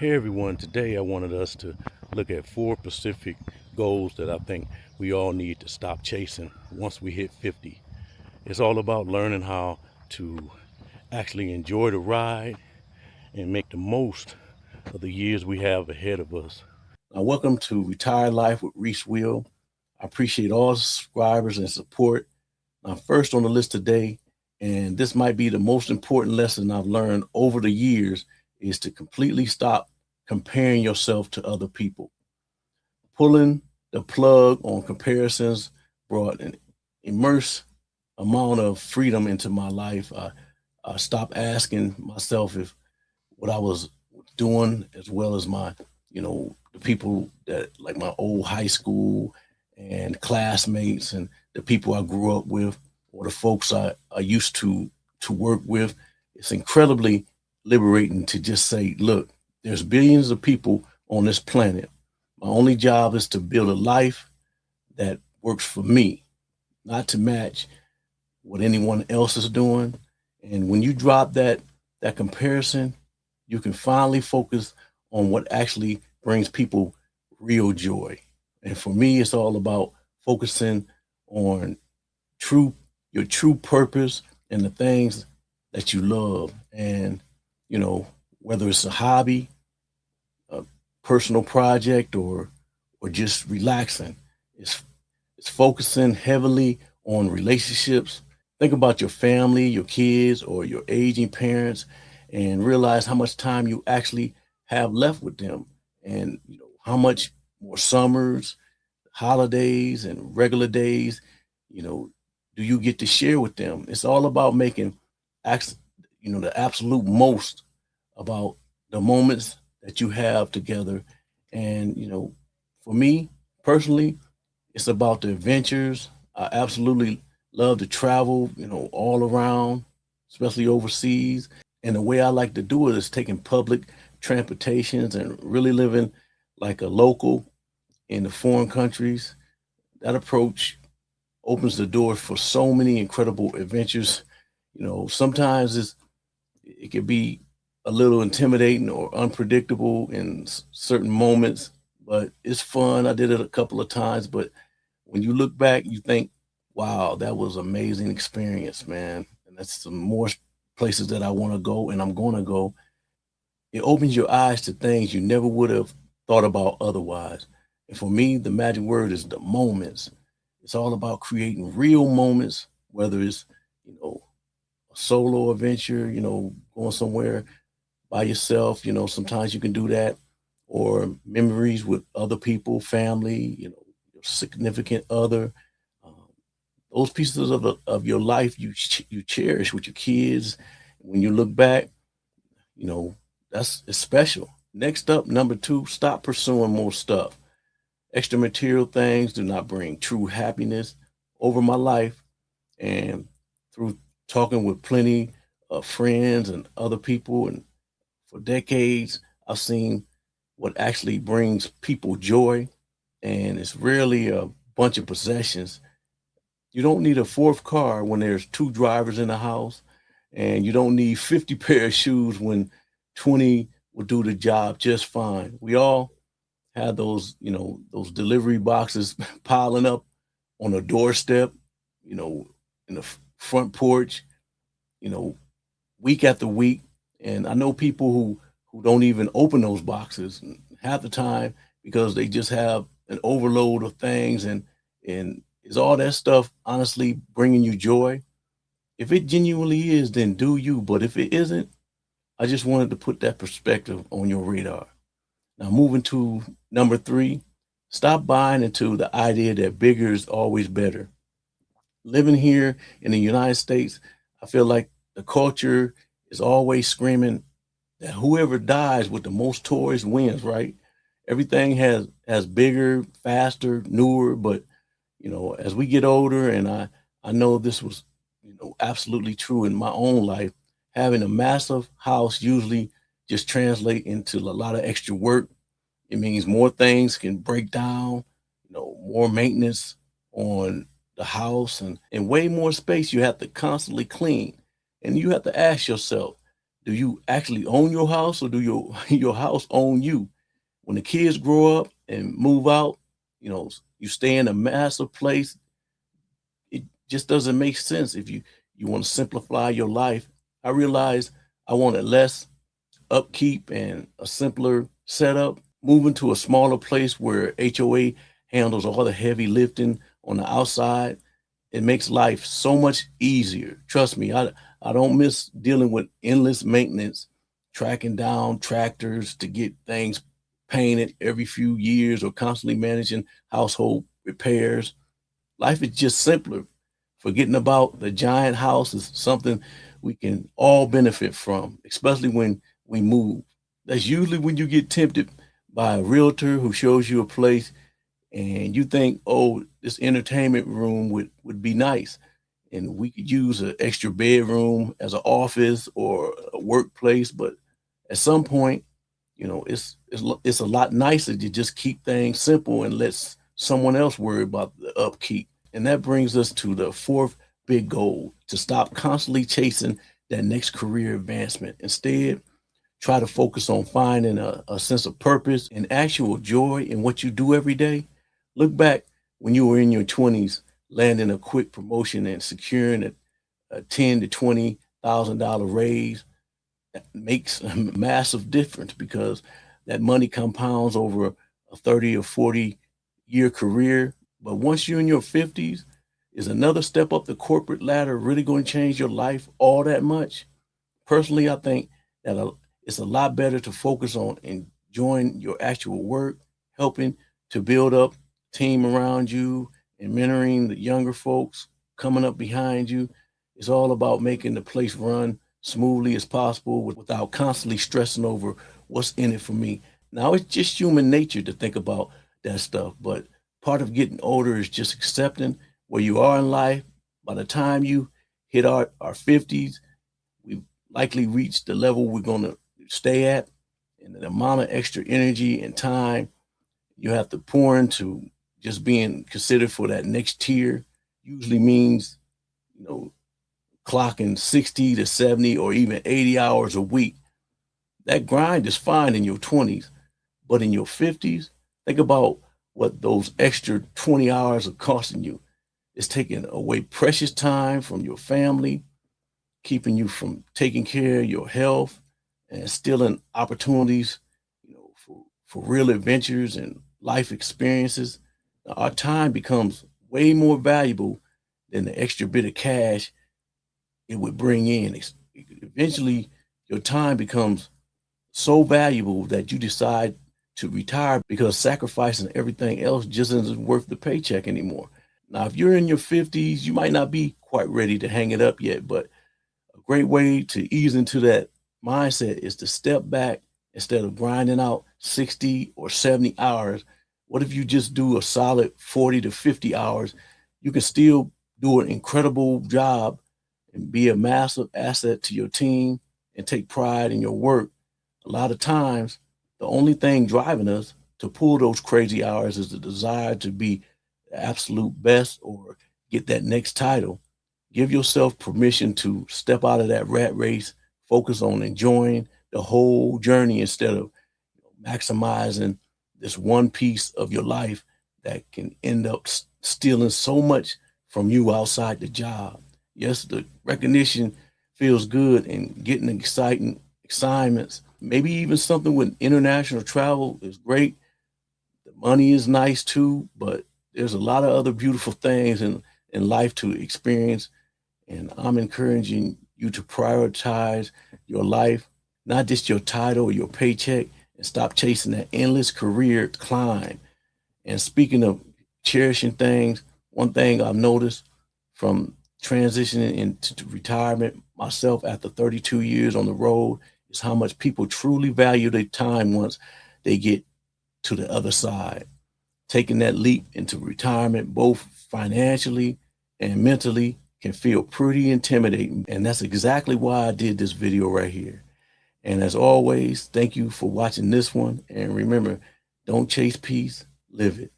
Hey everyone, today I wanted us to look at four specific goals that I think we all need to stop chasing once we hit 50. It's all about learning how to actually enjoy the ride and make the most of the years we have ahead of us. Now, welcome to Retired Life with Reese Will. I appreciate all subscribers and support. Now, first on the list today, and this might be the most important lesson I've learned over the years, is to completely stop comparing yourself to other people. Pulling the plug on comparisons brought an immense amount of freedom into my life. I stopped asking myself if what I was doing, as well as the people that like my old high school and classmates and the people I grew up with, or the folks I used to work with. It's incredibly liberating to just say, look, there's billions of people on this planet. My only job is to build a life that works for me, not to match what anyone else is doing. And when you drop that comparison, you can finally focus on what actually brings people real joy. And for me, it's all about focusing on true your true purpose and the things that you love. And you know, whether it's a hobby, a personal project, or just relaxing, it's it's focusing heavily on relationships. Think about your family, your kids, or your aging parents, and realize how much time you actually have left with them, and how much more summers, holidays, and regular days, you know, do you get to share with them? It's all about making, ax- the absolute most about the moments that you have together. And for me personally, it's about the adventures. I absolutely love to travel, all around, especially overseas. And the way I like to do it is taking public transportations and really living like a local in the foreign countries. That approach opens the door for so many incredible adventures. Sometimes it can be a little intimidating or unpredictable in certain moments, but it's fun. I did it a couple of times, but when you look back, you think, wow, that was an amazing experience, man. And that's some more places that I want to go and I'm going to go. It opens your eyes to things you never would have thought about otherwise. And for me, the magic word is the moments. It's all about creating real moments, whether it's, you know, a solo adventure, going somewhere by yourself, sometimes you can do that, or memories with other people, family, your significant other. Um, those pieces of your life you cherish with your kids. When you look back, you know, that's it's special. Next up, number two, stop pursuing more stuff. Extra material things do not bring true happiness. Over my life and through talking with plenty of friends and other people, and for decades, I've seen what actually brings people joy, and it's rarely a bunch of possessions. You don't need a fourth car when there's two drivers in the house, and you don't need 50 pair of shoes when 20 will do the job just fine. We all have those delivery boxes piling up on a doorstep, you know, in the front porch, you know, week after week. And I know people who don't even open those boxes half the time because they just have an overload of things. And is all that stuff honestly bringing you joy? If it genuinely is, then do you. But if it isn't, I just wanted to put that perspective on your radar. Now, moving to number three, stop buying into the idea that bigger is always better. Living here in the United States, I feel like the culture is always screaming that whoever dies with the most toys wins, right? Everything has bigger, faster, newer, but as we get older, and I know this was absolutely true in my own life, having a massive house usually just translate into a lot of extra work. It means more things can break down, more maintenance on the house, and way more space you have to constantly clean. And you have to ask yourself, Do you actually own your house, or do your your house own you? When the kids grow up and move out, you stay in a massive place. It just doesn't make sense. If you want to simplify your life, I realized I wanted less upkeep and a simpler setup. Moving to a smaller place where HOA handles all the heavy lifting on the outside, it makes life so much easier. Trust me, I don't miss dealing with endless maintenance, tracking down tractors to get things painted every few years, or constantly managing household repairs. Life is just simpler. Forgetting about the giant house is something we can all benefit from, especially when we move. That's usually when you get tempted by a realtor who shows you a place and you think, oh, this entertainment room would be nice. And we could use an extra bedroom as an office or a workplace. But at some point, it's a lot nicer to just keep things simple and let someone else worry about the upkeep. And that brings us to the fourth big goal: to stop constantly chasing that next career advancement. Instead, try to focus on finding a sense of purpose and actual joy in what you do every day. Look back when you were in your 20s, landing a quick promotion and securing a 10 to $20,000 raise. That makes a massive difference, because that money compounds over a 30 or 40-year career. But once you're in your 50s, is another step up the corporate ladder really going to change your life all that much? Personally, I think that it's a lot better to focus on enjoying your actual work, helping to build up a team around you, and mentoring the younger folks coming up behind you. It's all about making the place run smoothly as possible without constantly stressing over what's in it for me. Now, it's just human nature to think about that stuff, but part of getting older is just accepting where you are in life. By the time you hit our 50s, we've likely reached the level we're going to stay at, and the amount of extra energy and time you have to pour into just being considered for that next tier usually means, you know, clocking 60 to 70 or even 80 hours a week. That grind is fine in your 20s, but in your 50s, think about what those extra 20 hours are costing you. It's taking away precious time from your family, keeping you from taking care of your health, and stealing opportunities, for real adventures and life experiences. Now, our time becomes way more valuable than the extra bit of cash it would bring in. Eventually, your time becomes so valuable that you decide to retire, because sacrificing everything else just isn't worth the paycheck anymore. Now, if you're in your 50s, you might not be quite ready to hang it up yet, but a great way to ease into that mindset is to step back. Instead of grinding out 60 or 70 hours, what if you just do a solid 40 to 50 hours? You can still do an incredible job and be a massive asset to your team and take pride in your work. A lot of times, the only thing driving us to pull those crazy hours is the desire to be the absolute best or get that next title. Give yourself permission to step out of that rat race, focus on enjoying the whole journey instead of maximizing this one piece of your life that can end up stealing so much from you outside the job. Yes, the recognition feels good, and getting exciting assignments, maybe even something with international travel, is great. The money is nice too, but there's a lot of other beautiful things in life to experience. And I'm encouraging you to prioritize your life, not just your title or your paycheck, and stop chasing that endless career climb. And speaking of cherishing things, one thing I've noticed from transitioning into retirement myself after 32 years on the road is how much people truly value their time once they get to the other side. Taking that leap into retirement, both financially and mentally, can feel pretty intimidating. And that's exactly why I did this video right here. And as always, thank you for watching this one. And remember, don't chase peace, live it.